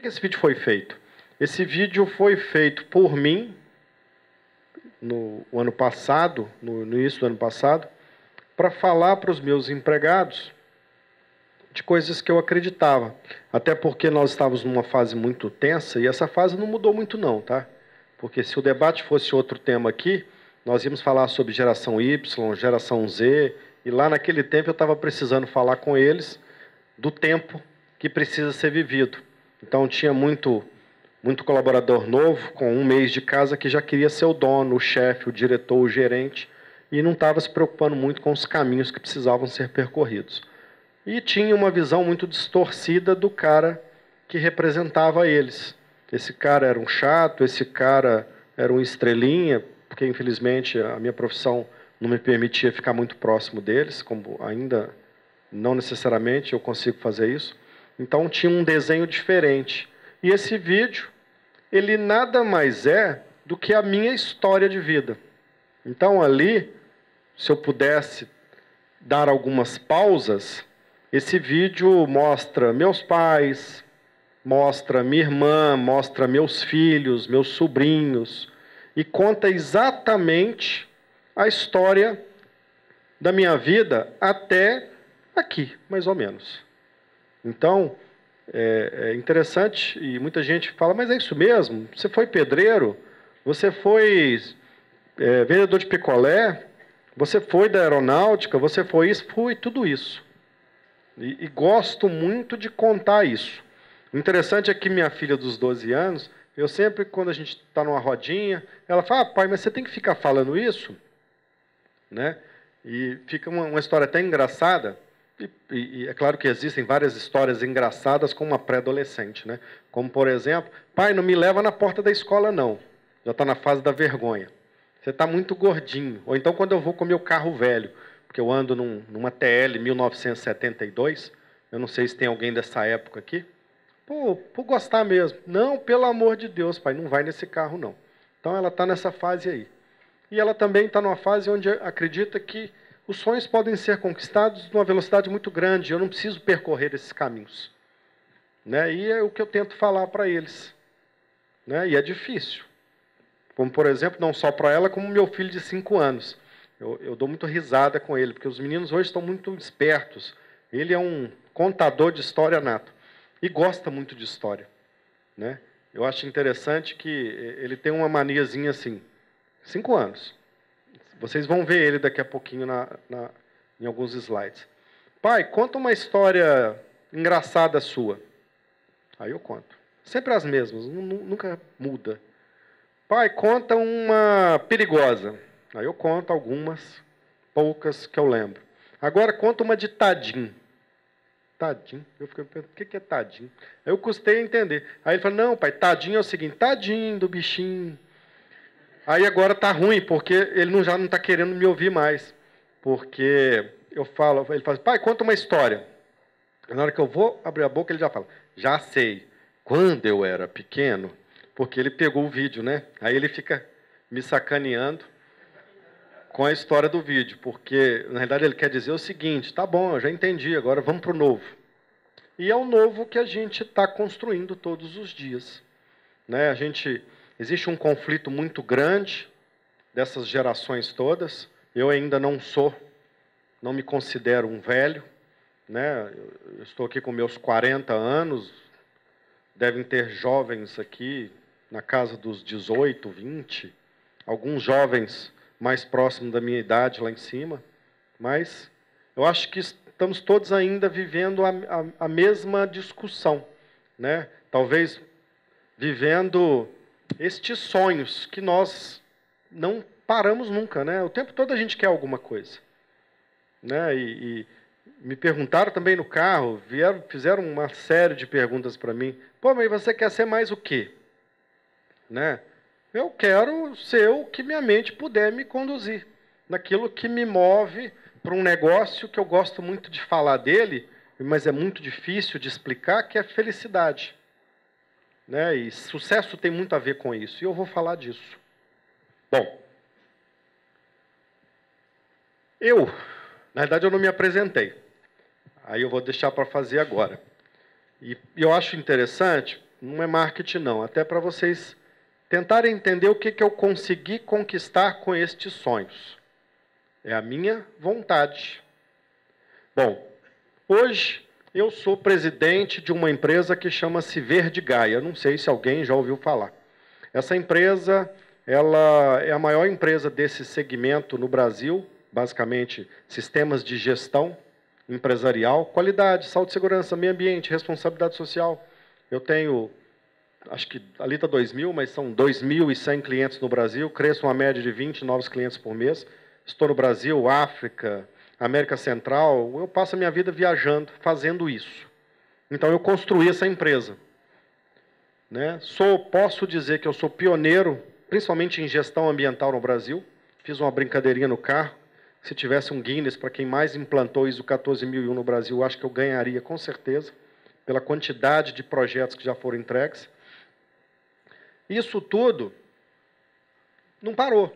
que esse vídeo foi feito? Esse vídeo foi feito por mim no ano passado, no início do ano passado, para falar para os meus empregados de coisas que eu acreditava. Até porque nós estávamos numa fase muito tensa, e essa fase não mudou muito não, tá? Porque se o debate fosse outro tema aqui, nós íamos falar sobre geração Y, geração Z, e lá naquele tempo eu estava precisando falar com eles do tempo que precisa ser vivido. Então tinha muito colaborador novo, com 1 mês de casa, que já queria ser o dono, o chefe, o diretor, o gerente, e não estava se preocupando muito com os caminhos que precisavam ser percorridos. E tinha uma visão muito distorcida do cara que representava eles. Esse cara era um chato, esse cara era um estrelinha, porque infelizmente a minha profissão não me permitia ficar muito próximo deles, como ainda não necessariamente eu consigo fazer isso. Então tinha um desenho diferente. E esse vídeo, ele nada mais é do que a minha história de vida. Então ali, se eu pudesse dar algumas pausas, esse vídeo mostra meus pais, mostra minha irmã, mostra meus filhos, meus sobrinhos, e conta exatamente a história da minha vida até aqui, mais ou menos. Então, é interessante, e muita gente fala, mas é isso mesmo? Você foi pedreiro? Você foi vendedor de picolé? Você foi da aeronáutica? Você foi isso? Fui tudo isso. E gosto muito de contar isso. O interessante é que minha filha dos 12 anos, eu sempre, quando a gente está numa rodinha, ela fala, pai, mas você tem que ficar falando isso? Né? E fica uma história até engraçada, e é claro que existem várias histórias engraçadas com uma pré-adolescente, né? Como, por exemplo, pai, não me leva na porta da escola, não. Já está na fase da vergonha. Você está muito gordinho. Ou então, quando eu vou com o meu carro velho, porque eu ando numa TL 1972, eu não sei se tem alguém dessa época aqui. Pô, por gostar mesmo. Não, pelo amor de Deus, pai, não vai nesse carro, não. Então, ela está nessa fase aí. E ela também está numa fase onde acredita que os sonhos podem ser conquistados numa velocidade muito grande. Eu não preciso percorrer esses caminhos. Né? E é o que eu tento falar para eles. Né? E é difícil. Como, por exemplo, não só para ela, como meu filho de 5 anos. Eu dou muito risada com ele, porque os meninos hoje estão muito espertos. Ele é um contador de história nato. E gosta muito de história. Né? Eu acho interessante que ele tem uma maniazinha assim. 5 anos. Vocês vão ver ele daqui a pouquinho em alguns slides. Pai, conta uma história engraçada sua. Aí eu conto. Sempre as mesmas, nunca muda. Pai, conta uma perigosa. Aí eu conto algumas, poucas que eu lembro. Agora conta uma de Tadim. Tadim? Eu fiquei pensando, o que é Tadim? Aí eu custei a entender. Aí ele falou, não, pai, Tadim é o seguinte, Tadim do bichinho. Aí agora está ruim, porque ele já não está querendo me ouvir mais. Porque ele fala, pai, conta uma história. Na hora que eu vou abrir a boca, ele já fala, já sei. Quando eu era pequeno, porque ele pegou o vídeo, né? Aí ele fica me sacaneando com a história do vídeo, porque, na realidade, ele quer dizer o seguinte, tá bom, eu já entendi, agora vamos para o novo. E é o novo que a gente está construindo todos os dias. Né? Existe um conflito muito grande dessas gerações todas. Eu ainda não me considero um velho. Né? Eu estou aqui com meus 40 anos, devem ter jovens aqui na casa dos 18, 20, alguns jovens mais próximos da minha idade lá em cima, mas eu acho que estamos todos ainda vivendo a mesma discussão, né? Talvez vivendo estes sonhos que nós não paramos nunca, né? O tempo todo a gente quer alguma coisa, né? E me perguntaram também no carro, fizeram uma série de perguntas para mim. Pô, mas você quer ser mais o quê? Né? Eu quero ser o que minha mente puder me conduzir, naquilo que me move para um negócio que eu gosto muito de falar dele, mas é muito difícil de explicar, que é felicidade. Né? E sucesso tem muito a ver com isso, e eu vou falar disso. Bom, na verdade, eu não me apresentei. Aí eu vou deixar para fazer agora. E eu acho interessante, não é marketing não, até para vocês tentarem entender o que eu consegui conquistar com estes sonhos. É a minha vontade. Bom, hoje eu sou presidente de uma empresa que chama-se Verde Gaia. Não sei se alguém já ouviu falar. Essa empresa, ela é a maior empresa desse segmento no Brasil, basicamente sistemas de gestão empresarial, qualidade, saúde e segurança, meio ambiente, responsabilidade social. Eu tenho, acho que ali está 2.000, mas são 2.100 clientes no Brasil, cresço uma média de 20 novos clientes por mês. Estou no Brasil, África, América Central, eu passo a minha vida viajando, fazendo isso. Então, eu construí essa empresa. Né? Posso dizer que eu sou pioneiro, principalmente em gestão ambiental no Brasil. Fiz uma brincadeirinha no carro. Se tivesse um Guinness para quem mais implantou ISO 14001 no Brasil, acho que eu ganharia, com certeza, pela quantidade de projetos que já foram entregues. Isso tudo não parou.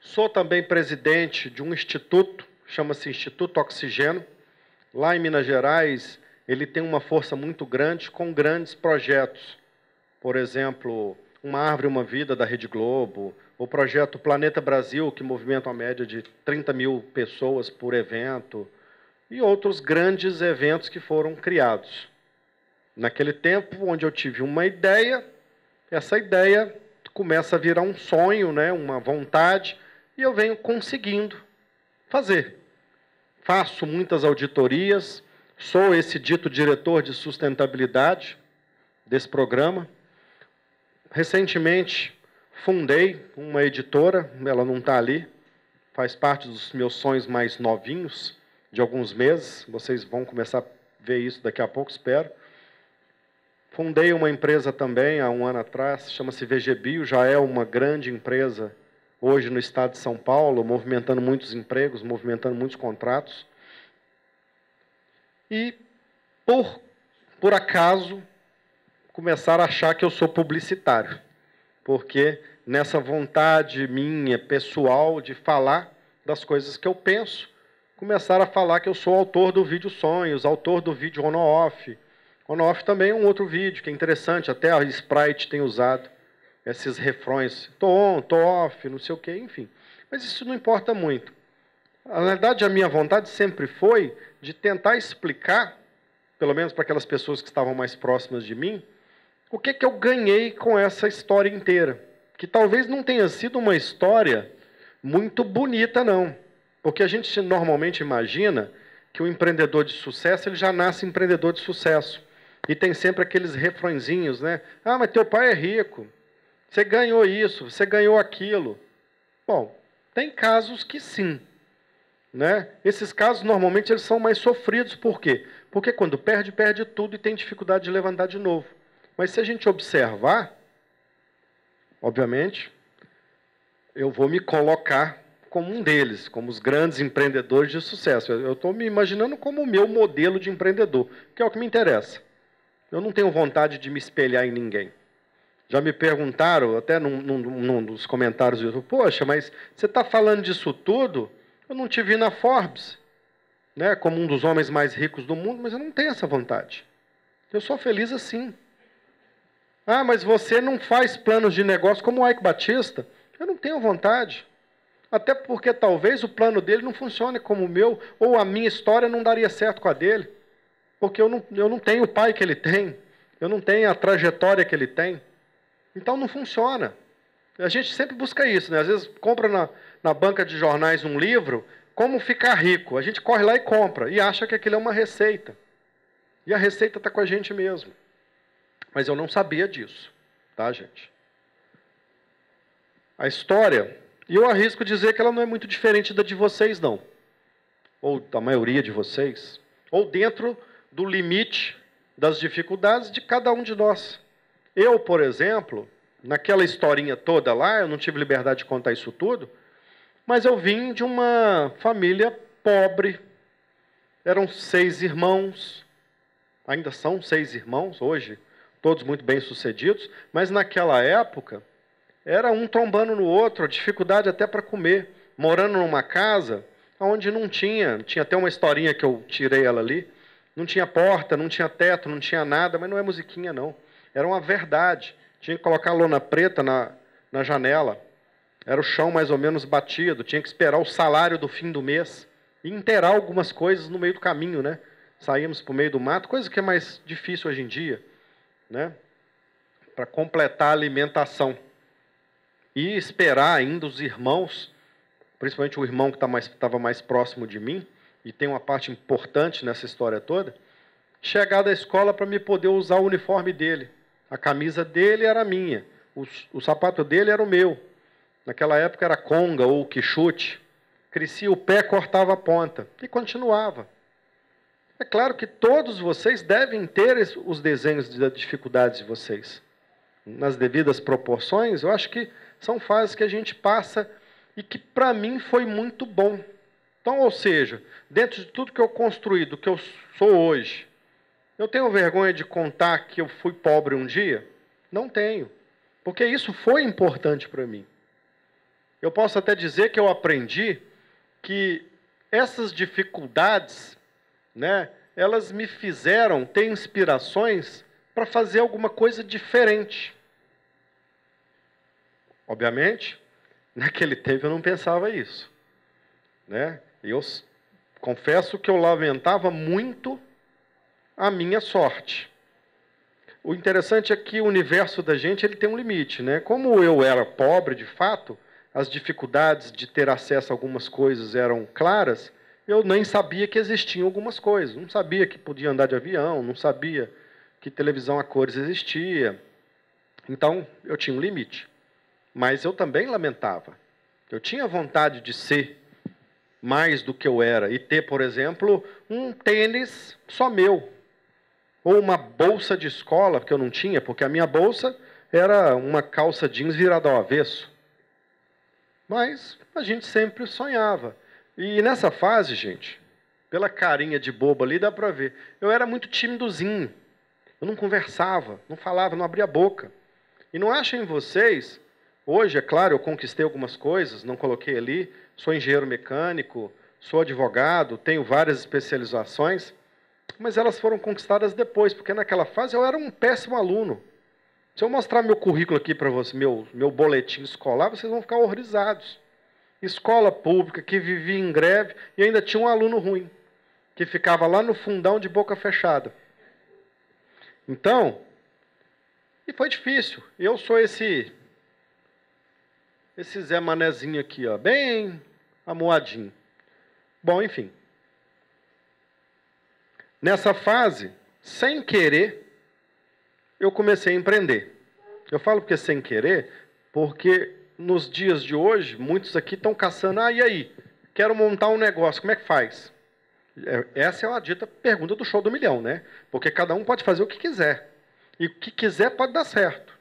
Sou também presidente de um instituto, chama-se Instituto Oxigênio. Lá em Minas Gerais, ele tem uma força muito grande, com grandes projetos. Por exemplo, Uma Árvore, Uma Vida, da Rede Globo, o projeto Planeta Brasil, que movimenta uma média de 30 mil pessoas por evento, e outros grandes eventos que foram criados. Naquele tempo, onde eu tive uma ideia, essa ideia começa a virar um sonho, né, uma vontade, e eu venho conseguindo fazer. Faço muitas auditorias, sou esse dito diretor de sustentabilidade desse programa. Recentemente, fundei uma editora, ela não está ali, faz parte dos meus sonhos mais novinhos, de alguns meses, vocês vão começar a ver isso daqui a pouco, espero. Fundei uma empresa também, há um ano atrás, chama-se VGBio, já é uma grande empresa, hoje no estado de São Paulo, movimentando muitos empregos, movimentando muitos contratos. E, por acaso, começaram a achar que eu sou publicitário, porque nessa vontade minha, pessoal, de falar das coisas que eu penso, começaram a falar que eu sou autor do vídeo Sonhos, autor do vídeo On-Off. On-Off também é um outro vídeo que é interessante, até a Sprite tem usado esses refrões, tô on, tô off, não sei o quê, enfim. Mas isso não importa muito. Na verdade, a minha vontade sempre foi de tentar explicar, pelo menos para aquelas pessoas que estavam mais próximas de mim, o que eu ganhei com essa história inteira. Que talvez não tenha sido uma história muito bonita, não. Porque a gente normalmente imagina que o empreendedor de sucesso, ele já nasce empreendedor de sucesso. E tem sempre aqueles refrõezinhos, né? Ah, mas teu pai é rico. Você ganhou isso, você ganhou aquilo. Bom, tem casos que sim. Né? Esses casos, normalmente, eles são mais sofridos. Por quê? Porque quando perde, perde tudo e tem dificuldade de levantar de novo. Mas se a gente observar, obviamente, eu vou me colocar como um deles, como os grandes empreendedores de sucesso. Eu estou me imaginando como o meu modelo de empreendedor, que é o que me interessa. Eu não tenho vontade de me espelhar em ninguém. Já me perguntaram, até num dos comentários do YouTube, poxa, mas você está falando disso tudo? Eu não te vi na Forbes, né, como um dos homens mais ricos do mundo, mas eu não tenho essa vontade. Eu sou feliz assim. Ah, mas você não faz planos de negócio como o Ike Batista? Eu não tenho vontade. Até porque talvez o plano dele não funcione como o meu, ou a minha história não daria certo com a dele. Porque eu não tenho o pai que ele tem, eu não tenho a trajetória que ele tem. Então não funciona. A gente sempre busca isso, né? Às vezes compra na banca de jornais um livro, Como Ficar Rico. A gente corre lá e compra, e acha que aquilo é uma receita. E a receita está com a gente mesmo. Mas eu não sabia disso, tá, gente? A história, e eu arrisco dizer que ela não é muito diferente da de vocês, não. Ou da maioria de vocês. Ou dentro do limite das dificuldades de cada um de nós. Eu, por exemplo, naquela historinha toda lá, eu não tive liberdade de contar isso tudo, mas eu vim de uma família pobre. Eram 6 irmãos, ainda são 6 irmãos hoje, todos muito bem-sucedidos, mas naquela época, era um trombando no outro, a dificuldade até para comer, morando numa casa onde não tinha até uma historinha que eu tirei ela ali, não tinha porta, não tinha teto, não tinha nada, mas não é musiquinha, não. Era uma verdade. Tinha que colocar lona preta na janela. Era o chão mais ou menos batido. Tinha que esperar o salário do fim do mês. E inteirar algumas coisas no meio do caminho, né? Saímos para o meio do mato, coisa que é mais difícil hoje em dia, né? Para completar a alimentação. E esperar ainda os irmãos, principalmente o irmão que estava mais próximo de mim, e tem uma parte importante nessa história toda, chegar da escola para me poder usar o uniforme dele. A camisa dele era minha, o sapato dele era o meu. Naquela época era conga ou quichute. Crescia o pé, cortava a ponta. E continuava. É claro que todos vocês devem ter os desenhos das dificuldades de vocês. Nas devidas proporções, eu acho que são fases que a gente passa e que, para mim, foi muito bom. Então, ou seja, dentro de tudo que eu construí, do que eu sou hoje, eu tenho vergonha de contar que eu fui pobre um dia? Não tenho. Porque isso foi importante para mim. Eu posso até dizer que eu aprendi que essas dificuldades, né, elas me fizeram ter inspirações para fazer alguma coisa diferente. Obviamente, naquele tempo eu não pensava isso, né? Eu confesso que eu lamentava muito a minha sorte. O interessante é que o universo da gente ele tem um limite, né? Como eu era pobre de fato, as dificuldades de ter acesso a algumas coisas eram claras, eu nem sabia que existiam algumas coisas. Não sabia que podia andar de avião, não sabia que televisão a cores existia. Então, eu tinha um limite. Mas eu também lamentava. Eu tinha vontade de ser mais do que eu era e ter, por exemplo, um tênis só meu. Ou uma bolsa de escola, que eu não tinha, porque a minha bolsa era uma calça jeans virada ao avesso. Mas a gente sempre sonhava. E nessa fase, gente, pela carinha de bobo ali, dá para ver. Eu era muito timidozinho. Eu não conversava, não falava, não abria a boca. E não achem vocês... Hoje, é claro, eu conquistei algumas coisas, não coloquei ali. Sou engenheiro mecânico, sou advogado, tenho várias especializações, mas elas foram conquistadas depois, porque naquela fase eu era um péssimo aluno. Se eu mostrar meu currículo aqui para vocês, meu boletim escolar, vocês vão ficar horrorizados. Escola pública, que vivia em greve, e ainda tinha um aluno ruim, que ficava lá no fundão de boca fechada. Então, e foi difícil. Eu sou esse Zé Manezinho aqui, ó, bem amuadinho. Bom, enfim. Nessa fase, sem querer, eu comecei a empreender. Eu falo porque sem querer, porque nos dias de hoje, muitos aqui estão caçando, e aí? Quero montar um negócio, como é que faz? Essa é a dita pergunta do show do milhão, né? Porque cada um pode fazer o que quiser. E o que quiser pode dar certo.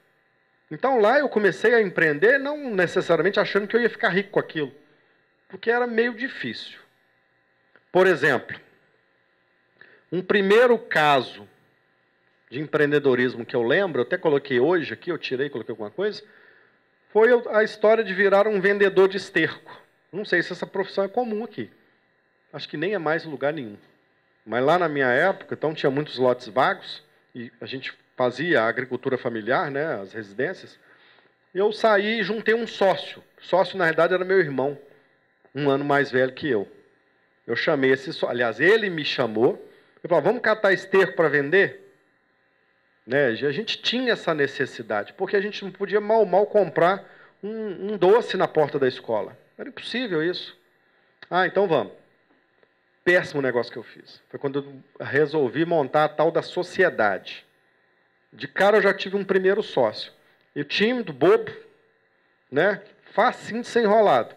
Então lá eu comecei a empreender, não necessariamente achando que eu ia ficar rico com aquilo, porque era meio difícil. Por exemplo, um primeiro caso de empreendedorismo que eu lembro, eu até coloquei hoje aqui, eu tirei, coloquei alguma coisa, foi a história de virar um vendedor de esterco. Não sei se essa profissão é comum aqui. Acho que nem é mais em lugar nenhum. Mas lá na minha época, então tinha muitos lotes vagos, e a gente fazia a agricultura familiar, né, as residências. Eu saí e juntei um sócio. O sócio, na verdade, era meu irmão, um ano mais velho que eu. Eu chamei esse sócio, aliás, ele me chamou. Eu falei, vamos catar esterco para vender? Né, a gente tinha essa necessidade, porque a gente não podia mal comprar um doce na porta da escola. Era impossível isso. Ah, então vamos. Péssimo negócio que eu fiz. Foi quando eu resolvi montar a tal da sociedade. De cara eu já tive um primeiro sócio. E tímido, bobo, né? Facinho de ser enrolado.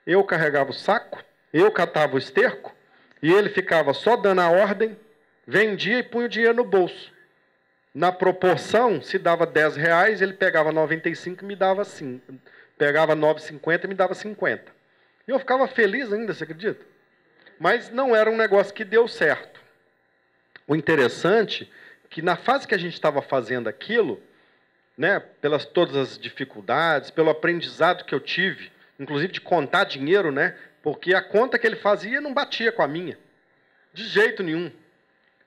Eu carregava o saco, eu catava o esterco, e ele ficava só dando a ordem, vendia e punha o dinheiro no bolso. Na proporção, se dava R$10, ele pegava 95 e me dava 5. Pegava 9,50 e me dava 50. E eu ficava feliz ainda, você acredita? Mas não era um negócio que deu certo. O interessante é que na fase que a gente estava fazendo aquilo, né, pelas todas as dificuldades, pelo aprendizado que eu tive, inclusive de contar dinheiro, né, porque a conta que ele fazia não batia com a minha, de jeito nenhum.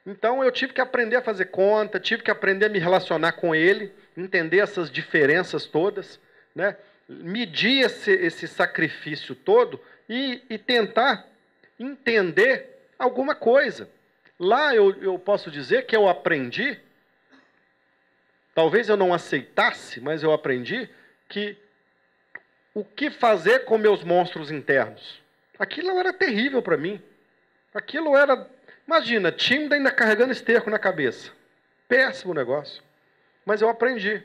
Então eu tive que aprender a fazer conta, tive que aprender a me relacionar com ele, entender essas diferenças todas, né? Medir esse sacrifício todo e tentar entender alguma coisa. Lá eu posso dizer que eu aprendi, talvez eu não aceitasse, mas eu aprendi que o que fazer com meus monstros internos. Aquilo era terrível para mim. Aquilo era, imagina, tímido ainda carregando esterco na cabeça. Péssimo negócio. Mas eu aprendi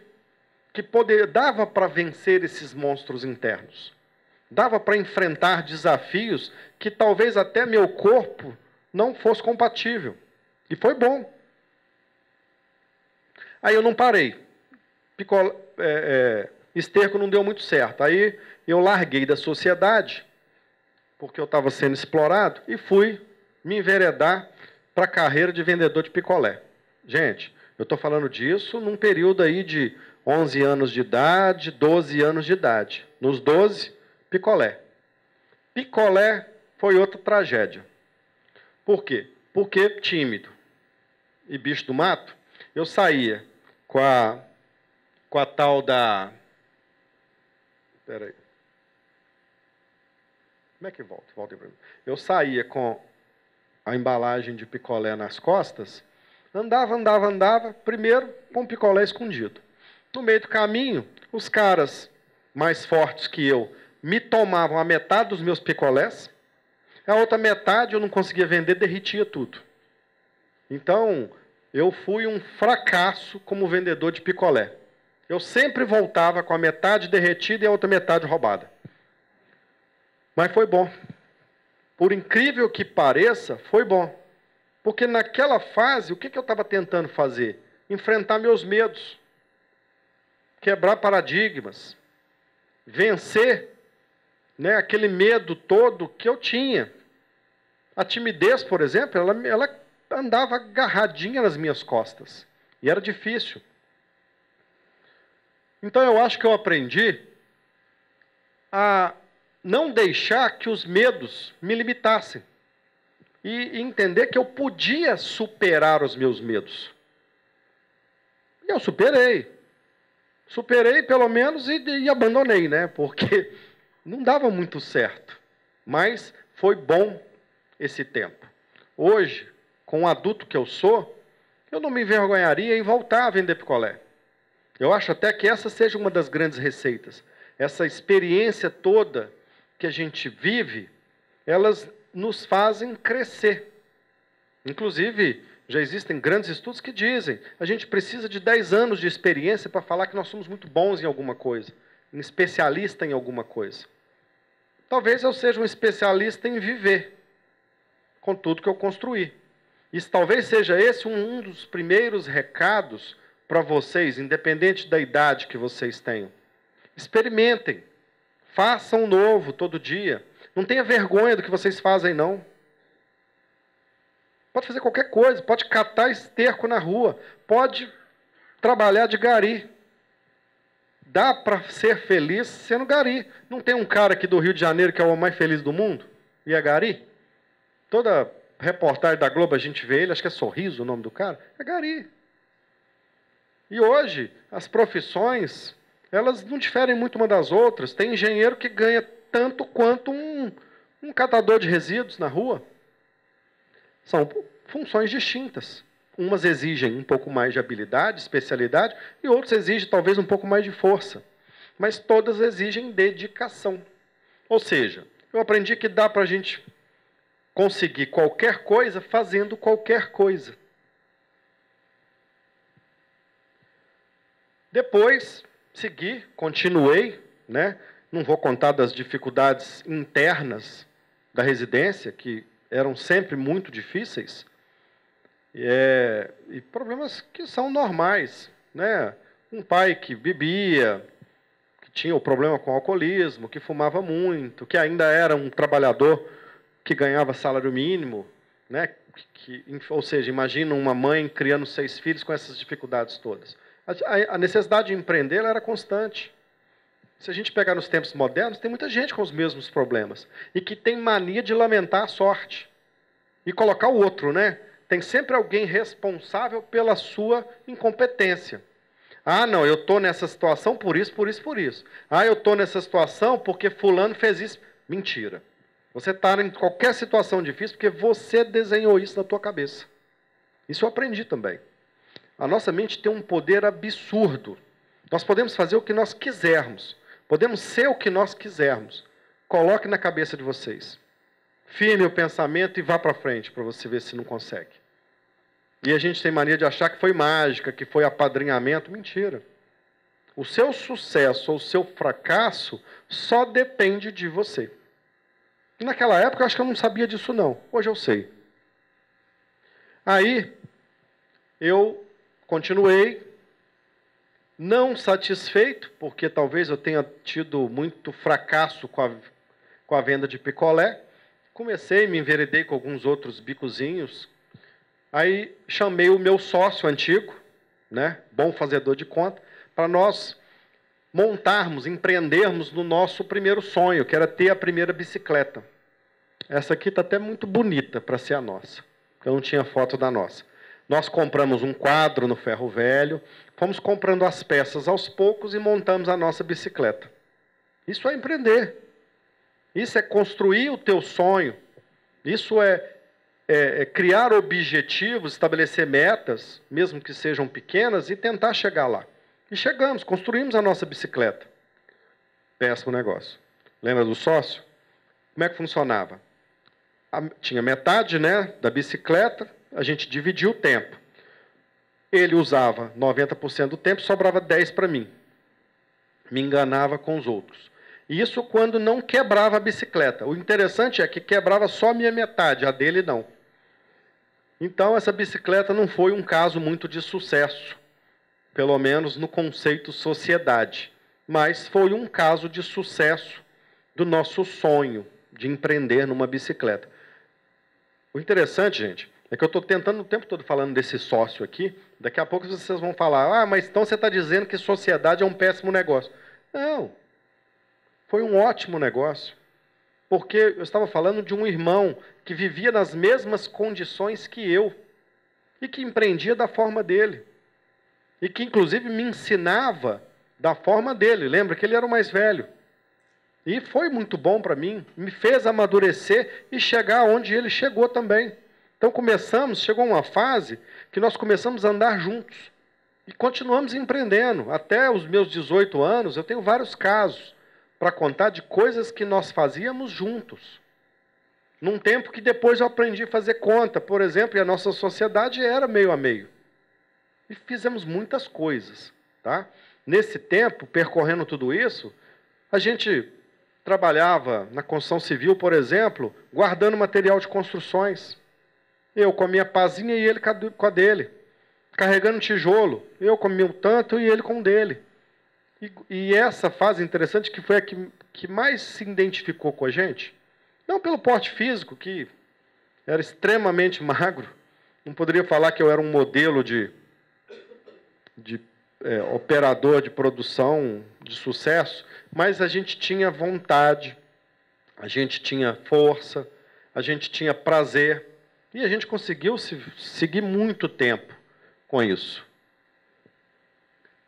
que dava para vencer esses monstros internos. Dava para enfrentar desafios que talvez até meu corpo não fosse compatível. E foi bom. Aí eu não parei. Esterco não deu muito certo. Aí eu larguei da sociedade, porque eu estava sendo explorado, e fui me enveredar para a carreira de vendedor de picolé. Gente, eu estou falando disso num período aí de 11 anos de idade, 12 anos de idade. Nos 12, picolé. Picolé foi outra tragédia. Por quê? Porque tímido e bicho do mato, eu saía com a tal da... Espera aí. Como é que volta? Volta aí para mim. Eu saía com a embalagem de picolé nas costas, andava, primeiro com o picolé escondido. No meio do caminho, os caras mais fortes que eu me tomavam a metade dos meus picolés, a outra metade eu não conseguia vender, derretia tudo. Então, eu fui um fracasso como vendedor de picolé. Eu sempre voltava com a metade derretida e a outra metade roubada. Mas foi bom. Por incrível que pareça, foi bom. Porque naquela fase, o que eu estava tentando fazer? Enfrentar meus medos. Quebrar paradigmas. Vencer, né, aquele medo todo que eu tinha. A timidez, por exemplo, ela andava agarradinha nas minhas costas. E era difícil. Então eu acho que eu aprendi a não deixar que os medos me limitassem. E entender que eu podia superar os meus medos. E eu superei. Superei pelo menos e abandonei, né? Porque não dava muito certo. Mas foi bom esse tempo. Hoje, com o adulto que eu sou, eu não me envergonharia em voltar a vender picolé. Eu acho até que essa seja uma das grandes receitas. Essa experiência toda que a gente vive, elas nos fazem crescer. Inclusive, já existem grandes estudos que dizem a gente precisa de 10 anos de experiência para falar que nós somos muito bons em alguma coisa, um especialista em alguma coisa. Talvez eu seja um especialista em viver com tudo que eu construí. E talvez seja esse um dos primeiros recados para vocês, independente da idade que vocês tenham. Experimentem. Façam novo todo dia. Não tenha vergonha do que vocês fazem, não. Pode fazer qualquer coisa. Pode catar esterco na rua. Pode trabalhar de gari. Dá para ser feliz sendo gari. Não tem um cara aqui do Rio de Janeiro que é o homem mais feliz do mundo? E é gari? Toda reportagem da Globo a gente vê ele, acho que é Sorriso o nome do cara. É gari. E hoje, as profissões, elas não diferem muito uma das outras. Tem engenheiro que ganha tanto quanto um catador de resíduos na rua. São funções distintas. Umas exigem um pouco mais de habilidade, especialidade, e outras exigem talvez um pouco mais de força. Mas todas exigem dedicação. Ou seja, eu aprendi que dá para a gente conseguir qualquer coisa fazendo qualquer coisa. Depois, segui, continuei, né? Não vou contar das dificuldades internas da residência, que eram sempre muito difíceis, e problemas que são normais, né? Um pai que bebia, que tinha o problema com o alcoolismo, que fumava muito, que ainda era um trabalhador que ganhava salário mínimo, né? Ou seja, imagina uma mãe criando 6 filhos com essas dificuldades todas. A necessidade de empreender ela era constante. Se a gente pegar nos tempos modernos, tem muita gente com os mesmos problemas e que tem mania de lamentar a sorte e colocar o outro, né? tem sempre alguém responsável pela sua incompetência. Ah, não, eu estou nessa situação por isso, por isso, por isso. Ah, eu estou nessa situação porque fulano fez isso. Mentira. Você está em qualquer situação difícil porque você desenhou isso na tua cabeça. Isso eu aprendi também. A nossa mente tem um poder absurdo. Nós podemos fazer o que nós quisermos. Podemos ser o que nós quisermos. Coloque na cabeça de vocês. Firme o pensamento e vá para frente para você ver se não consegue. E a gente tem mania de achar que foi mágica, que foi apadrinhamento. Mentira. O seu sucesso ou o seu fracasso só depende de você. E naquela época eu acho que eu não sabia disso não. Hoje eu sei. Aí eu continuei, não satisfeito, porque talvez eu tenha tido muito fracasso com a venda de picolé. Comecei, me enveredei com alguns outros bicozinhos. Aí chamei o meu sócio antigo, né, bom fazedor de conta, para nós montarmos, empreendermos no nosso primeiro sonho, que era ter a primeira bicicleta. Essa aqui está até muito bonita para ser a nossa. Eu não tinha foto da nossa. Nós compramos um quadro no ferro velho, fomos comprando as peças aos poucos e montamos a nossa bicicleta. Isso é empreender. Isso é construir o teu sonho. Isso é criar objetivos, estabelecer metas, mesmo que sejam pequenas, e tentar chegar lá. E chegamos, construímos a nossa bicicleta. Péssimo negócio. Lembra do sócio? Como é que funcionava? Tinha metade, né, da bicicleta, a gente dividia o tempo. Ele usava 90% do tempo, sobrava 10% para mim. Me enganava com os outros. Isso quando não quebrava a bicicleta. O interessante é que quebrava só a minha metade, a dele não. Então, essa bicicleta não foi um caso muito de sucesso, pelo menos no conceito sociedade. Mas foi um caso de sucesso do nosso sonho de empreender numa bicicleta. O interessante, gente, é que eu estou tentando o tempo todo falando desse sócio aqui. Daqui a pouco vocês vão falar, ah, mas então você está dizendo que sociedade é um péssimo negócio. Não, foi um ótimo negócio. Porque eu estava falando de um irmão que vivia nas mesmas condições que eu e que empreendia da forma dele. E que, inclusive, me ensinava da forma dele. Lembra que ele era o mais velho. E foi muito bom para mim. Me fez amadurecer e chegar onde ele chegou também. Então, chegou uma fase que nós começamos a andar juntos. E continuamos empreendendo. Até os meus 18 anos, eu tenho vários casos para contar de coisas que nós fazíamos juntos. Num tempo que depois eu aprendi a fazer conta, por exemplo, e a nossa sociedade era meio a meio. E fizemos muitas coisas. Tá? Nesse tempo, percorrendo tudo isso, a gente trabalhava na construção civil, por exemplo, guardando material de construções. Eu com a minha pazinha e ele com a dele. Carregando tijolo. Eu com o meu tanto e ele com o dele. E essa fase interessante que foi a que mais se identificou com a gente, não pelo porte físico, que era extremamente magro, não poderia falar que eu era um modelo de operador de produção de sucesso, mas a gente tinha vontade, a gente tinha força, a gente tinha prazer, e a gente conseguiu seguir muito tempo com isso.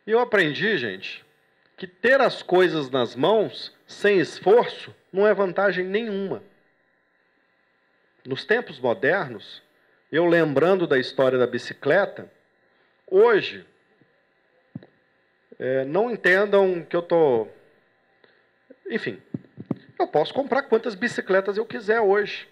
E eu aprendi, gente, que ter as coisas nas mãos, sem esforço, não é vantagem nenhuma. Nos tempos modernos, eu lembrando da história da bicicleta, hoje, não entendam que eu estou... Enfim, eu posso comprar quantas bicicletas eu quiser hoje.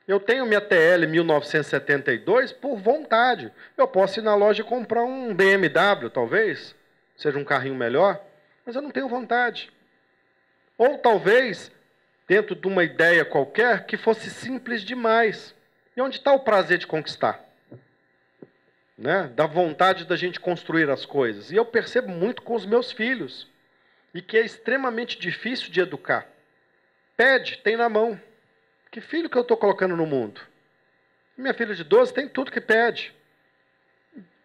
Eu tenho minha TL 1972 por vontade. Eu posso ir na loja e comprar um BMW, talvez, seja um carrinho melhor, mas eu não tenho vontade. Ou talvez, dentro de uma ideia qualquer, que fosse simples demais. E onde está o prazer de conquistar? Né? Da vontade da gente construir as coisas. E eu percebo muito com os meus filhos. E que é extremamente difícil de educar. Pede, tem na mão. Que filho que eu estou colocando no mundo? Minha filha de 12 tem tudo que pede.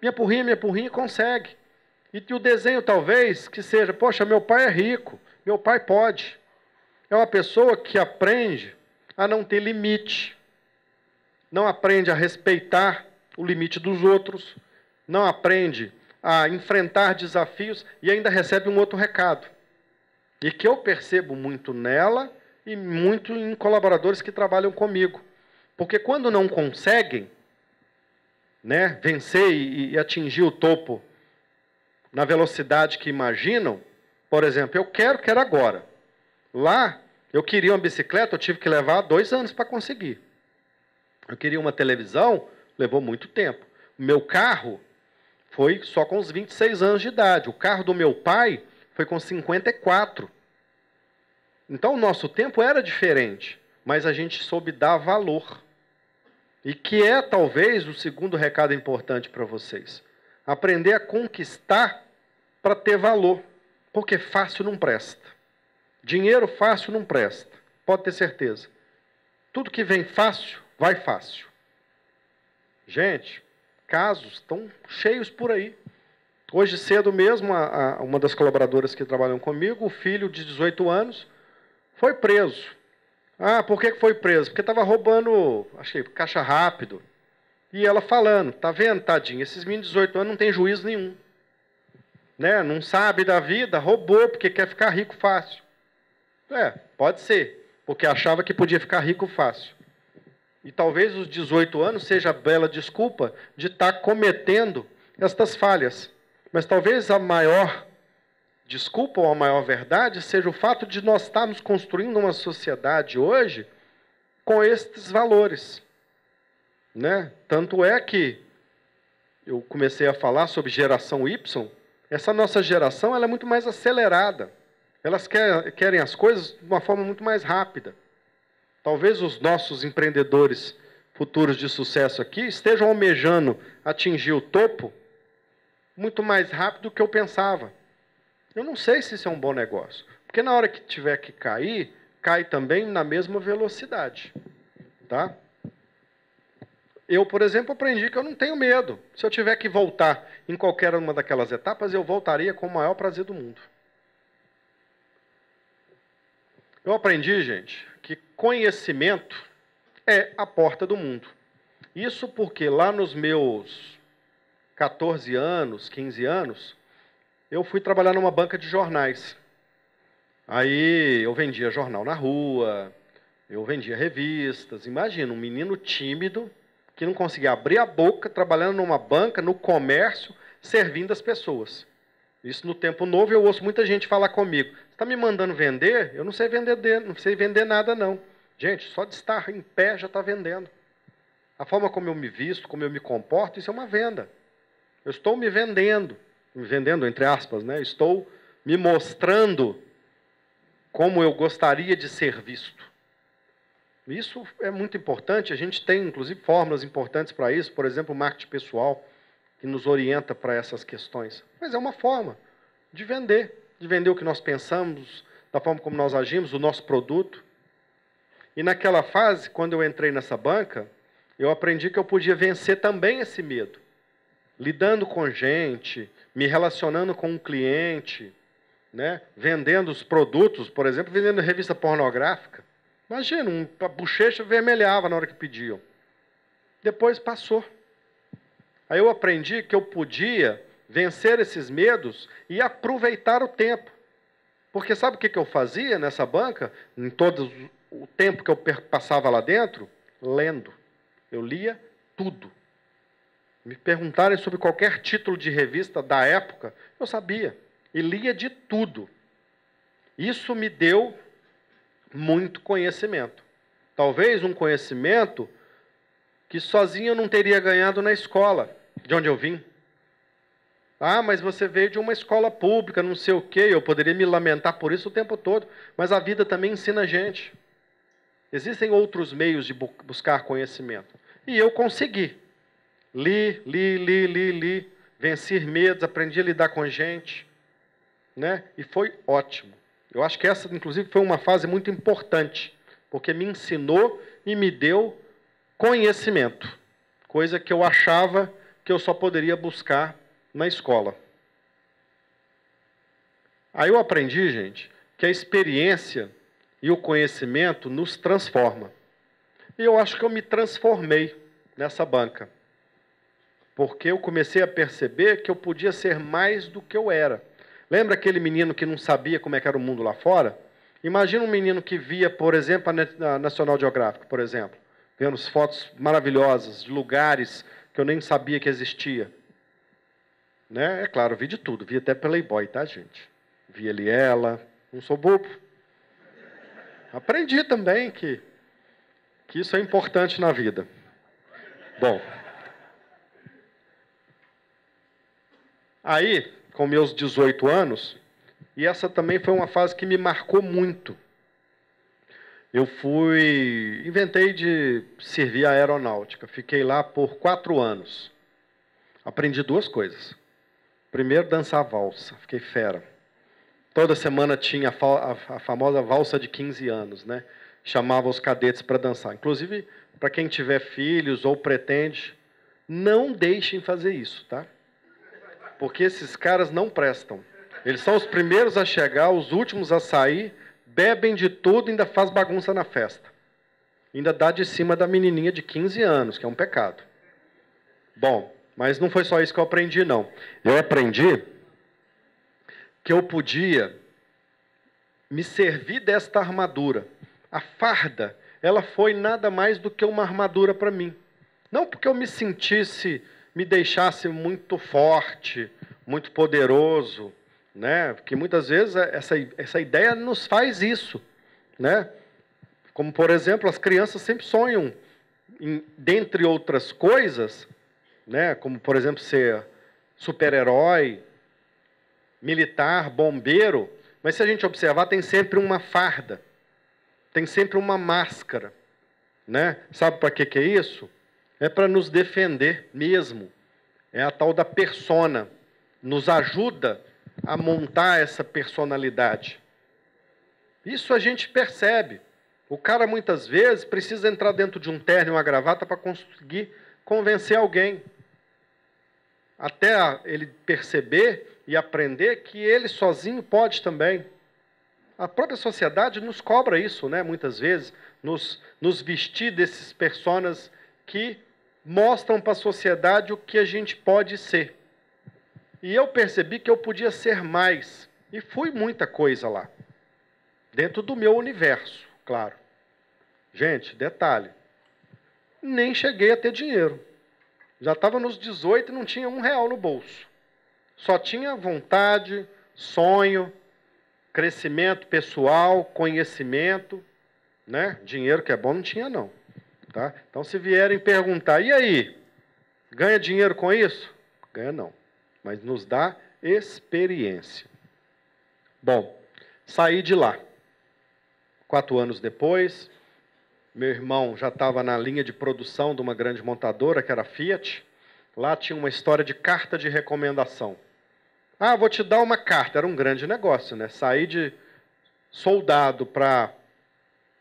Minha porrinha consegue. E o desenho talvez que seja, poxa, meu pai é rico, meu pai pode. É uma pessoa que aprende a não ter limite. não aprende a respeitar o limite dos outros, não aprende a enfrentar desafios e ainda recebe um outro recado. E que eu percebo muito nela e muito em colaboradores que trabalham comigo. Porque quando não conseguem, né, vencer e atingir o topo na velocidade que imaginam, por exemplo, eu quero agora. Lá, eu queria uma bicicleta, eu tive que levar 2 anos para conseguir. Eu queria uma televisão, levou muito tempo. O meu carro foi só com os 26 anos de idade. O carro do meu pai foi com 54. Então, o nosso tempo era diferente, mas a gente soube dar valor. E que é, talvez, o segundo recado importante para vocês. Aprender a conquistar para ter valor. Porque fácil não presta. Dinheiro fácil não presta. Pode ter certeza. Tudo que vem fácil, vai fácil. Gente, casos estão cheios por aí. Hoje cedo mesmo, uma das colaboradoras que trabalham comigo, o filho de 18 anos, foi preso. Ah, por que foi preso? Porque estava roubando, achei, caixa rápido. E ela falando, tá vendo, tadinho, esses meninos de 18 anos não têm juízo nenhum. Né? Não sabe da vida, roubou porque quer ficar rico fácil. Pode ser, porque achava que podia ficar rico fácil. E talvez os 18 anos seja a bela desculpa de estar cometendo estas falhas. Mas talvez a maior desculpa ou a maior verdade seja o fato de nós estarmos construindo uma sociedade hoje com estes valores. Né? Tanto é que eu comecei a falar sobre geração Y. Essa nossa geração ela é muito mais acelerada. Elas querem as coisas de uma forma muito mais rápida. Talvez os nossos empreendedores futuros de sucesso aqui estejam almejando atingir o topo muito mais rápido do que eu pensava. Eu não sei se isso é um bom negócio. Porque na hora que tiver que cair, cai também na mesma velocidade. Tá? Eu, por exemplo, aprendi que eu não tenho medo. Se eu tiver que voltar em qualquer uma daquelas etapas, eu voltaria com o maior prazer do mundo. Eu aprendi, gente, que conhecimento é a porta do mundo. Isso porque lá nos meus 14 anos, 15 anos, eu fui trabalhar numa banca de jornais. Aí eu vendia jornal na rua, eu vendia revistas. Imagina, um menino tímido que não conseguia abrir a boca, trabalhando numa banca, no comércio, servindo as pessoas. Isso no Tempo Novo, eu ouço muita gente falar comigo. Você está me mandando vender? Eu não sei vender nada, não. Gente, só de estar em pé já está vendendo. A forma como eu me visto, como eu me comporto, isso é uma venda. Eu estou me vendendo entre aspas, né? Estou me mostrando como eu gostaria de ser visto. Isso é muito importante, a gente tem, inclusive, fórmulas importantes para isso, por exemplo, o marketing pessoal, que nos orienta para essas questões. Mas é uma forma de vender o que nós pensamos, da forma como nós agimos, o nosso produto. E naquela fase, quando eu entrei nessa banca, eu aprendi que eu podia vencer também esse medo. Lidando com gente, me relacionando com um cliente, né? Vendendo os produtos, por exemplo, vendendo revista pornográfica. Imagina, a bochecha vermelhava na hora que pediam. Depois passou. Aí eu aprendi que eu podia vencer esses medos e aproveitar o tempo. Porque sabe o que eu fazia nessa banca, em todo o tempo que eu passava lá dentro? Lendo. Eu lia tudo. Me perguntarem sobre qualquer título de revista da época, eu sabia. E lia de tudo. Isso me deu muito conhecimento. Talvez um conhecimento que sozinho eu não teria ganhado na escola, de onde eu vim. Ah, mas você veio de uma escola pública, não sei o quê, eu poderia me lamentar por isso o tempo todo, mas a vida também ensina a gente. Existem outros meios de buscar conhecimento. E eu consegui. Li, venci medos, aprendi a lidar com gente, né? E foi ótimo. Eu acho que essa, inclusive, foi uma fase muito importante, porque me ensinou e me deu conhecimento, coisa que eu achava que eu só poderia buscar na escola. Aí eu aprendi, gente, que a experiência e o conhecimento nos transforma. E eu acho que eu me transformei. nessa banca. Porque eu comecei a perceber que eu podia ser mais do que eu era. Lembra aquele menino que não sabia como é que era o mundo lá fora? Imagina um menino que via, por exemplo, a National Geographic, por exemplo, vendo fotos maravilhosas de lugares que eu nem sabia que existia. Né? É claro, eu vi de tudo, vi até Playboy, tá, gente? Vi ele e ela, não sou bobo. Aprendi também que isso é importante na vida. Bom, aí, com meus 18 anos, e essa também foi uma fase que me marcou muito. Inventei de servir a aeronáutica. Fiquei lá por 4 anos. Aprendi 2 coisas. Primeiro, dançar valsa. Fiquei fera. Toda semana tinha a famosa valsa de 15 anos, né? Chamava os cadetes para dançar. Inclusive, para quem tiver filhos ou pretende, não deixem fazer isso, tá? Porque esses caras não prestam. Eles são os primeiros a chegar, os últimos a sair, bebem de tudo e ainda faz bagunça na festa. Ainda dá de cima da menininha de 15 anos, que é um pecado. Bom, mas não foi só isso que eu aprendi, não. Eu aprendi que eu podia me servir desta armadura. A farda, ela foi nada mais do que uma armadura para mim. Não porque eu me deixasse muito forte, muito poderoso, né? Porque muitas vezes essa ideia nos faz isso, né? Como, por exemplo, as crianças sempre sonham, dentre outras coisas, né? Como, por exemplo, ser super-herói, militar, bombeiro, mas se a gente observar, tem sempre uma farda, tem sempre uma máscara, né? Sabe para que é isso? É para nos defender mesmo. É a tal da persona. Nos ajuda a montar essa personalidade. Isso a gente percebe. O cara, muitas vezes, precisa entrar dentro de um terno e uma gravata para conseguir convencer alguém. Até ele perceber e aprender que ele sozinho pode também. A própria sociedade nos cobra isso, né? Muitas vezes, nos vestir desses personas que mostram para a sociedade o que a gente pode ser. E eu percebi que eu podia ser mais. E fui muita coisa lá. Dentro do meu universo, claro. Gente, detalhe. Nem cheguei a ter dinheiro. Já estava nos 18 e não tinha R$1 no bolso. Só tinha vontade, sonho, crescimento pessoal, conhecimento, né? Dinheiro que é bom não tinha, não. Tá? Então, se vierem perguntar, e aí? Ganha dinheiro com isso? Ganha não. Mas nos dá experiência. Bom, saí de lá. 4 anos depois, meu irmão já estava na linha de produção de uma grande montadora, que era a Fiat. Lá tinha uma história de carta de recomendação. Ah, vou te dar uma carta. Era um grande negócio, né? Sair de soldado para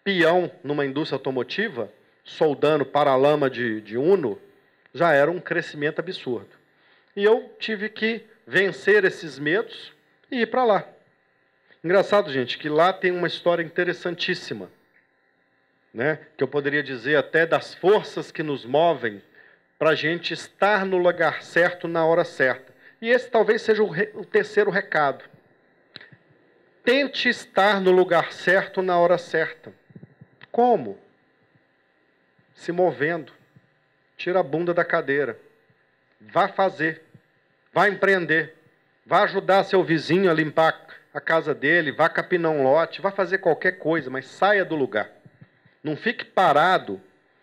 peão numa indústria automotiva, soldando paralama de Uno, já era um crescimento absurdo. E eu tive que vencer esses medos e ir para lá. Engraçado, gente, que lá tem uma história interessantíssima, né? Que eu poderia dizer até das forças que nos movem para a gente estar no lugar certo na hora certa. E esse talvez seja o terceiro recado. Tente estar no lugar certo na hora certa. Como? Se movendo. Tira a bunda da cadeira. Vá fazer. Vá empreender. Vá ajudar seu vizinho a limpar a casa dele. Vá capinar um lote. Vá fazer qualquer coisa, mas saia do lugar. Não fique parado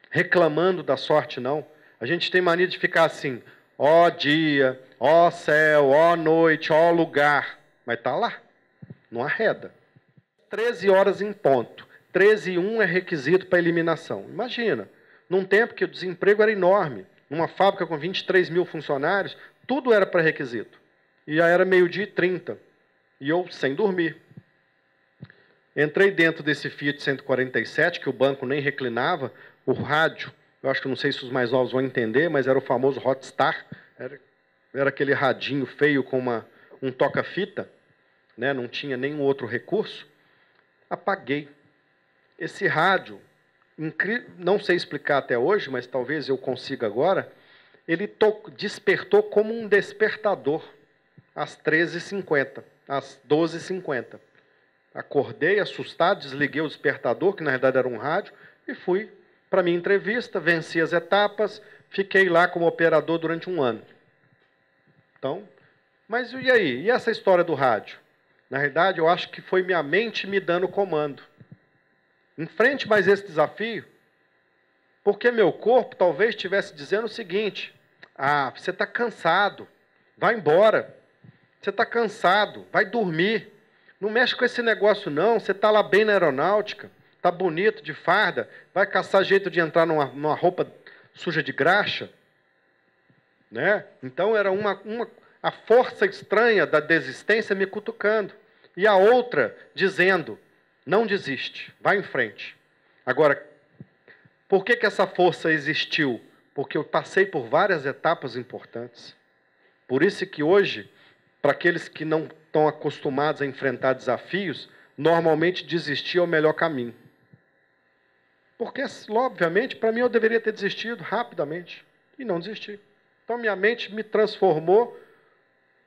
reclamando da sorte, não. A gente tem mania de ficar assim, ó dia, ó céu, ó noite, ó lugar. Mas está lá, não arreda. 13 horas em ponto. 13h01 é requisito para eliminação. Imagina, num tempo que o desemprego era enorme, numa fábrica com 23 mil funcionários, tudo era pré-requisito. E já era 12h30. E eu sem dormir. Entrei dentro desse Fiat 147, que o banco nem reclinava, o rádio, eu acho que não sei se os mais novos vão entender, mas era o famoso Hotstar, era aquele radinho feio com um toca-fita, né? Não tinha nenhum outro recurso. Apaguei. Esse rádio não sei explicar até hoje, mas talvez eu consiga agora, ele despertou como um despertador, às 13h50, às 12h50. Acordei assustado, desliguei o despertador, que na verdade era um rádio, e fui para a minha entrevista, venci as etapas, fiquei lá como operador durante 1 ano. Então, mas e aí? E essa história do rádio? Na verdade, eu acho que foi minha mente me dando comando. Enfrente mais esse desafio, porque meu corpo talvez estivesse dizendo o seguinte: ah, você está cansado, vai embora. Você está cansado, vai dormir. Não mexe com esse negócio não, você está lá bem na aeronáutica, está bonito, de farda, vai caçar jeito de entrar numa roupa suja de graxa. Né? Então era a força estranha da desistência me cutucando. E a outra dizendo, não desiste, vai em frente. Agora, por que essa força existiu? Porque eu passei por várias etapas importantes. Por isso que hoje, para aqueles que não estão acostumados a enfrentar desafios, normalmente desistir é o melhor caminho. Porque, obviamente, para mim eu deveria ter desistido rapidamente. E não desisti. Então minha mente me transformou,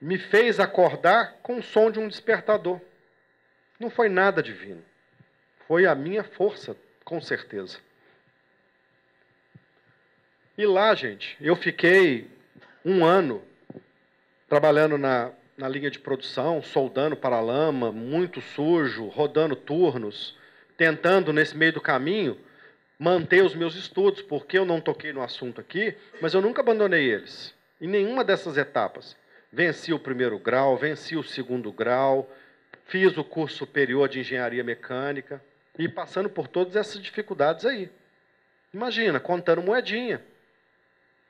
me fez acordar com o som de um despertador. Não foi nada divino. Foi a minha força, com certeza. E lá, gente, eu fiquei 1 ano trabalhando na linha de produção, soldando paralama, muito sujo, rodando turnos, tentando, nesse meio do caminho, manter os meus estudos, porque eu não toquei no assunto aqui, mas eu nunca abandonei eles, em nenhuma dessas etapas. Venci o 1º grau, venci o 2º grau, fiz o curso superior de engenharia mecânica, e passando por todas essas dificuldades aí. Imagina, contando moedinha.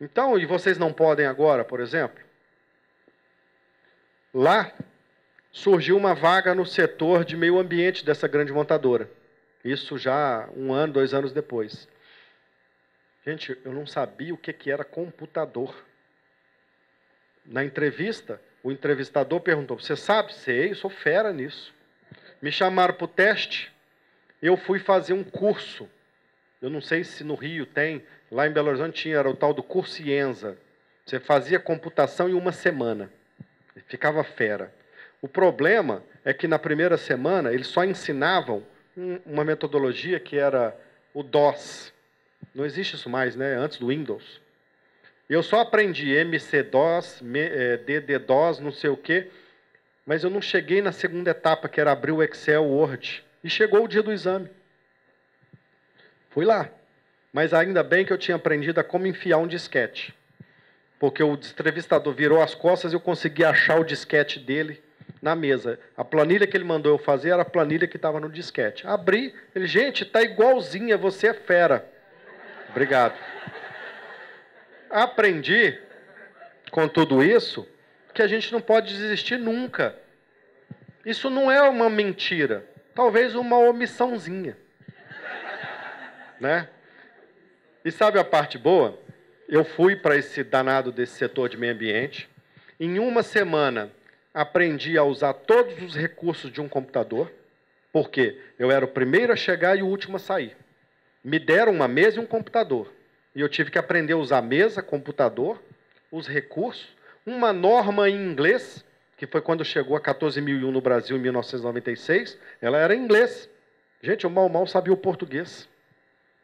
Então, e vocês não podem agora, por exemplo? Lá surgiu uma vaga no setor de meio ambiente dessa grande montadora. Isso já 1 ano, 2 anos depois. Gente, eu não sabia o que era computador. Na entrevista, o entrevistador perguntou, você sabe? Sei, eu sou fera nisso. Me chamaram para o teste, eu fui fazer um curso. Eu não sei se no Rio tem, lá em Belo Horizonte tinha, era o tal do curso IENSA. Você fazia computação em 1 semana. Ficava fera. O problema é que na primeira semana eles só ensinavam uma metodologia que era o DOS. Não existe isso mais, né? Antes do Windows. Eu só aprendi MC-DOS, DD-DOS, não sei o quê, mas eu não cheguei na segunda etapa, que era abrir o Excel, o Word. E chegou o dia do exame. Fui lá. Mas ainda bem que eu tinha aprendido a como enfiar um disquete. Porque o entrevistador virou as costas e eu consegui achar o disquete dele na mesa. A planilha que ele mandou eu fazer era a planilha que estava no disquete. Abri, ele, gente, está igualzinha, você é fera. Obrigado. Aprendi, com tudo isso, que a gente não pode desistir nunca. Isso não é uma mentira, talvez uma omissãozinha. Né? E sabe a parte boa? Eu fui para esse danado desse setor de meio ambiente. Em 1 semana, aprendi a usar todos os recursos de um computador, porque eu era o primeiro a chegar e o último a sair. Me deram uma mesa e um computador. E eu tive que aprender a usar mesa, computador, os recursos, uma norma em inglês, que foi quando chegou a 14.001 no Brasil em 1996, ela era em inglês. Gente, eu mal sabia o português.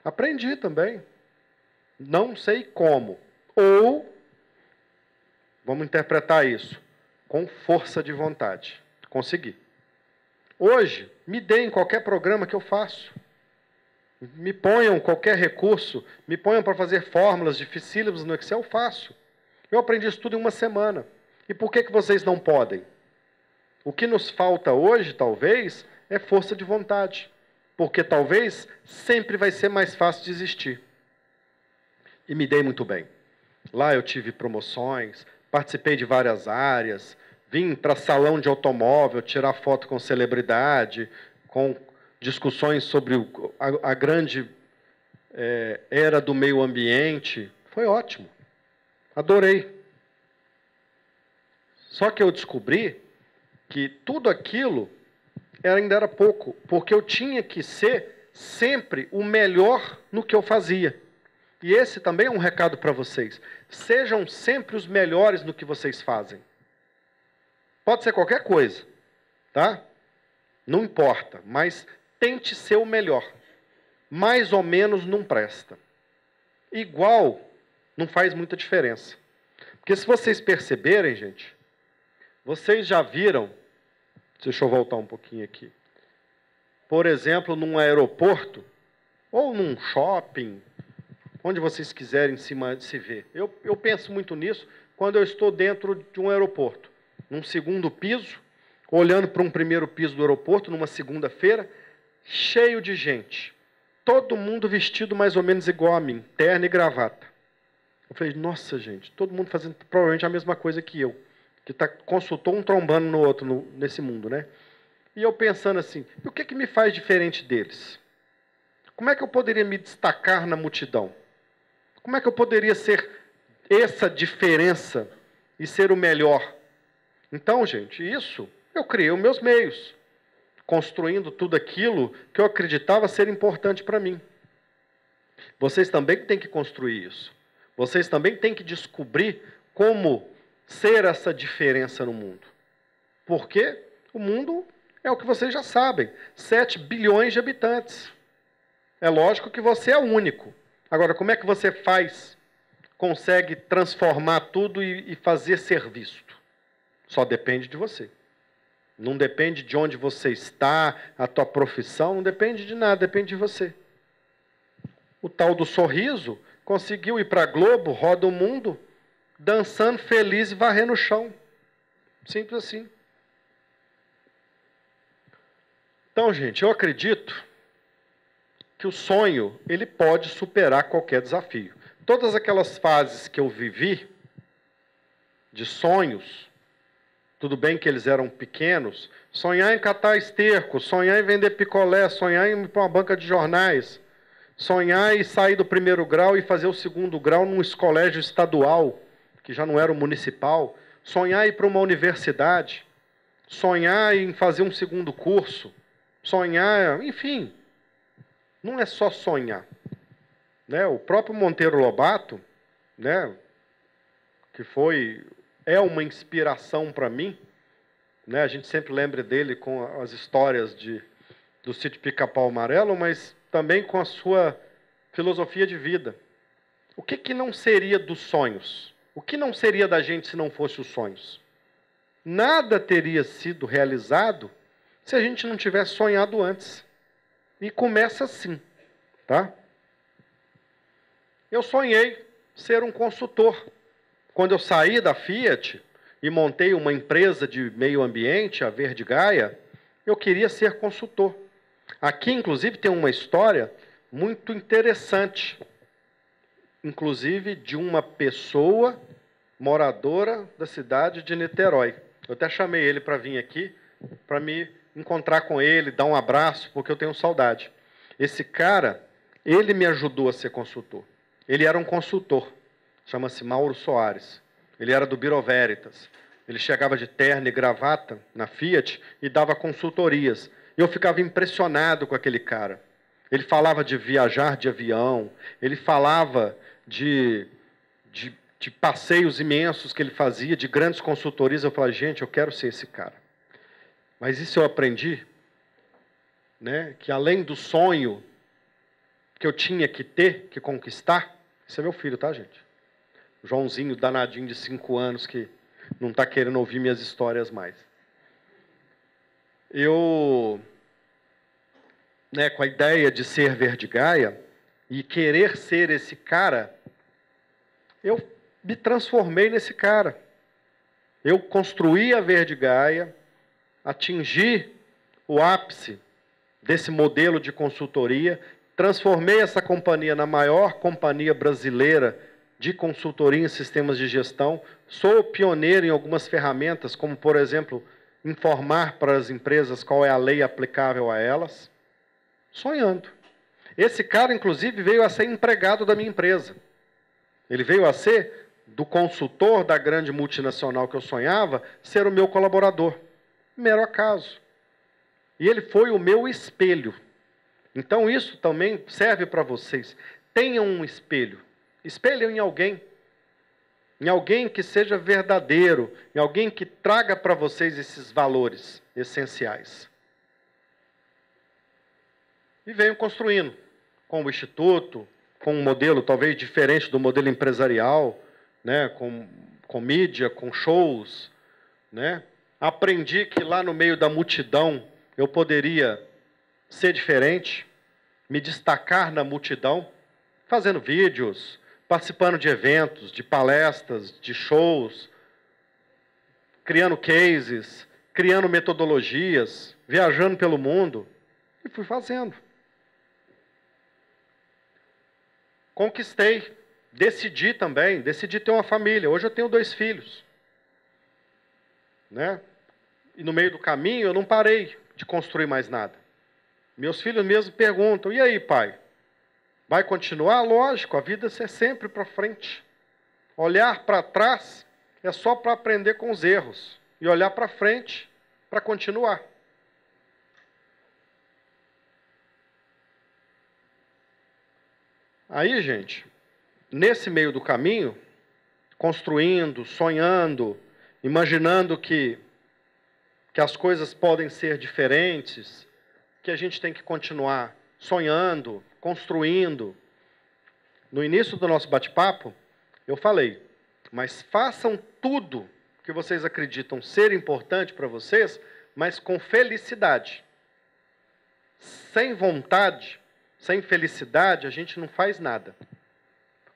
Aprendi também. Não sei como. Ou, vamos interpretar isso, com força de vontade. Consegui. Hoje, me deem qualquer programa que eu faço. Me ponham qualquer recurso, me ponham para fazer fórmulas dificílimas no Excel, eu faço. Eu aprendi isso tudo em 1 semana. E por que vocês não podem? O que nos falta hoje, talvez, é força de vontade. Porque talvez sempre vai ser mais fácil desistir. E me dei muito bem. Lá eu tive promoções, participei de várias áreas, vim para salão de automóvel, tirar foto com celebridade, com discussões sobre a grande era do meio ambiente. Foi ótimo. Adorei. Só que eu descobri que tudo aquilo ainda era pouco, porque eu tinha que ser sempre o melhor no que eu fazia. E esse também é um recado para vocês. Sejam sempre os melhores no que vocês fazem. Pode ser qualquer coisa, tá? Não importa, mas tente ser o melhor. Mais ou menos não presta. Igual não faz muita diferença. Porque se vocês perceberem, gente, vocês já viram, deixa eu voltar um pouquinho aqui, por exemplo, num aeroporto, ou num shopping, onde vocês quiserem se ver. Eu penso muito nisso quando eu estou dentro de um aeroporto, num segundo piso, olhando para um primeiro piso do aeroporto, numa segunda-feira, cheio de gente. Todo mundo vestido mais ou menos igual a mim, terno e gravata. Eu falei, nossa, gente, todo mundo fazendo provavelmente a mesma coisa que eu, que consultou um trombando no outro nesse mundo, né? E eu pensando assim, e o que me faz diferente deles? Como é que eu poderia me destacar na multidão? Como é que eu poderia ser essa diferença e ser o melhor? Então, gente, isso eu criei os meus meios, construindo tudo aquilo que eu acreditava ser importante para mim. Vocês também têm que construir isso. Vocês também têm que descobrir como ser essa diferença no mundo. Porque o mundo é o que vocês já sabem, 7 bilhões de habitantes. É lógico que você é o único. Agora, como é que você consegue transformar tudo e fazer ser visto? Só depende de você. Não depende de onde você está, a tua profissão, não depende de nada, depende de você. O tal do sorriso conseguiu ir para a Globo, roda o mundo, dançando feliz e varrendo o chão. Simples assim. Então, gente, eu acredito que o sonho, ele pode superar qualquer desafio. Todas aquelas fases que eu vivi, de sonhos, tudo bem que eles eram pequenos, sonhar em catar esterco, sonhar em vender picolé, sonhar em ir para uma banca de jornais, sonhar em sair do primeiro grau e fazer o segundo grau num colégio estadual, que já não era o municipal, sonhar em ir para uma universidade, sonhar em fazer um segundo curso, sonhar, enfim, não é só sonhar. Né? O próprio Monteiro Lobato, né, que é uma inspiração para mim, né? A gente sempre lembra dele com as histórias do Sítio Pica-Pau Amarelo, mas também com a sua filosofia de vida. O que não seria dos sonhos? O que não seria da gente se não fosse os sonhos? Nada teria sido realizado se a gente não tivesse sonhado antes. E começa assim, tá? Eu sonhei ser um consultor. Quando eu saí da Fiat e montei uma empresa de meio ambiente, a Verde Gaia, eu queria ser consultor. Aqui, inclusive, tem uma história muito interessante, inclusive de uma pessoa moradora da cidade de Niterói. Eu até chamei ele para vir aqui, para me encontrar com ele, dar um abraço, porque eu tenho saudade. Esse cara, ele me ajudou a ser consultor. Ele era um consultor, chama-se Mauro Soares. Ele era do Bureau Veritas. Ele chegava de terno e gravata na Fiat e dava consultorias. E eu ficava impressionado com aquele cara. Ele falava de viajar de avião, ele falava de passeios imensos que ele fazia, de grandes consultorias. Eu falava, gente, eu quero ser esse cara. Mas isso eu aprendi, né, que além do sonho que eu tinha que ter, que conquistar, esse é meu filho, tá, gente? O Joãozinho, danadinho de 5 anos, que não está querendo ouvir minhas histórias mais. Eu, né, com a ideia de ser Verde Gaia e querer ser esse cara, eu me transformei nesse cara. Eu construí a Verde Gaia, atingi o ápice desse modelo de consultoria, transformei essa companhia na maior companhia brasileira de consultoria em sistemas de gestão. Sou pioneiro em algumas ferramentas, como, por exemplo, informar para as empresas qual é a lei aplicável a elas. Sonhando. Esse cara, inclusive, veio a ser empregado da minha empresa. Ele veio a ser, do consultor da grande multinacional que eu sonhava, ser o meu colaborador. Mero acaso. E ele foi o meu espelho. Então isso também serve para vocês. Tenham um espelho. Espelhem em alguém. Em alguém que seja verdadeiro, em alguém que traga para vocês esses valores essenciais. E venham construindo com o Instituto, com um modelo talvez diferente do modelo empresarial, né, com mídia, com shows. Né? Aprendi que lá no meio da multidão eu poderia ser diferente, me destacar na multidão, fazendo vídeos, participando de eventos, de palestras, de shows, criando cases, criando metodologias, viajando pelo mundo, e fui fazendo. Conquistei, decidi também, decidi ter uma família. Hoje eu tenho 2 filhos. Né? E no meio do caminho eu não parei de construir mais nada. Meus filhos mesmo perguntam, e aí, pai? Vai continuar? Lógico, a vida é sempre para frente. Olhar para trás é só para aprender com os erros. E olhar para frente para continuar. Aí, gente, nesse meio do caminho, construindo, sonhando, imaginando que as coisas podem ser diferentes, que a gente tem que continuar sonhando, construindo. No início do nosso bate-papo, eu falei, mas façam tudo que vocês acreditam ser importante para vocês, mas com felicidade. Sem vontade, sem felicidade, a gente não faz nada.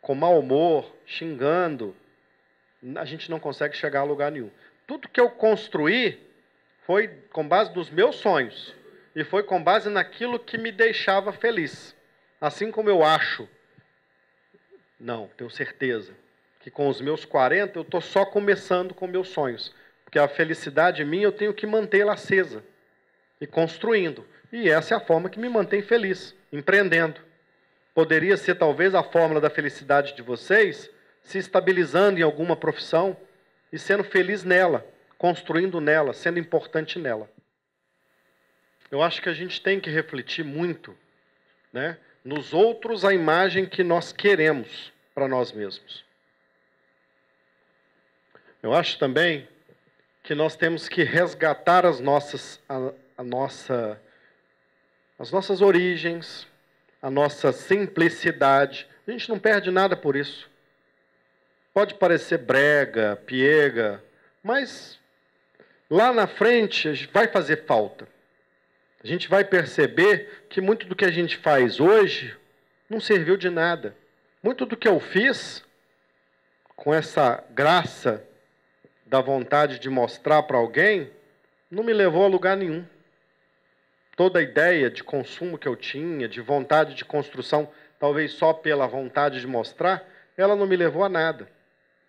Com mau humor, xingando, a gente não consegue chegar a lugar nenhum. Tudo que eu construí foi com base nos meus sonhos. E foi com base naquilo que me deixava feliz. Assim como eu acho, não, tenho certeza, que com os meus 40 eu estou só começando com meus sonhos. Porque a felicidade minha eu tenho que mantê-la acesa. E construindo. E essa é a forma que me mantém feliz, empreendendo. Poderia ser talvez a fórmula da felicidade de vocês, se estabilizando em alguma profissão e sendo feliz nela, construindo nela, sendo importante nela. Eu acho que a gente tem que refletir muito, né, nos outros a imagem que nós queremos para nós mesmos. Eu acho também que nós temos que resgatar as nossas origens, a nossa simplicidade. A gente não perde nada por isso. Pode parecer brega, piega, mas lá na frente vai fazer falta. A gente vai perceber que muito do que a gente faz hoje não serviu de nada. Muito do que eu fiz, com essa graça da vontade de mostrar para alguém, não me levou a lugar nenhum. Toda a ideia de consumo que eu tinha, de vontade de construção, talvez só pela vontade de mostrar, ela não me levou a nada.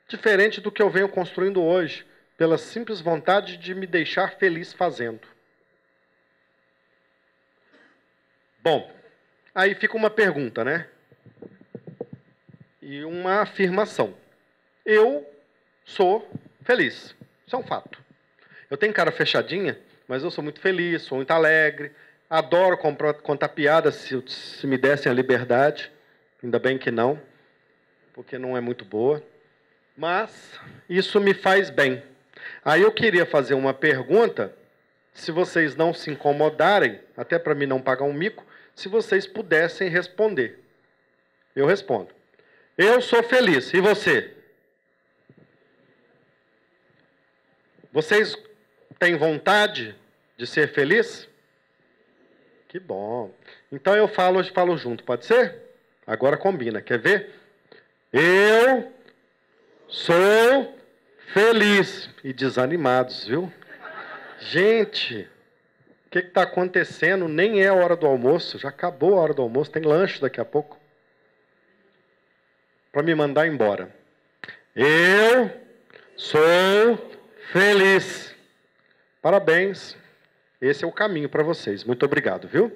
Diferente do que eu venho construindo hoje, pela simples vontade de me deixar feliz fazendo. Bom, aí fica uma pergunta, né? E uma afirmação. Eu sou feliz. Isso é um fato. Eu tenho cara fechadinha, mas eu sou muito feliz, sou muito alegre, adoro contar piadas se me dessem a liberdade. Ainda bem que não, porque não é muito boa. Mas isso me faz bem. Aí eu queria fazer uma pergunta, se vocês não se incomodarem, até para mim não pagar um mico, se vocês pudessem responder. Eu respondo. Eu sou feliz. E você? Vocês têm vontade de ser feliz? Que bom. Então eu falo junto, pode ser? Agora combina. Quer ver? Eu sou feliz. E desanimados, viu? Gente, o que está acontecendo? Nem é a hora do almoço. Já acabou a hora do almoço. Tem lanche daqui a pouco. Para me mandar embora. Eu sou feliz. Parabéns. Esse é o caminho para vocês. Muito obrigado, viu?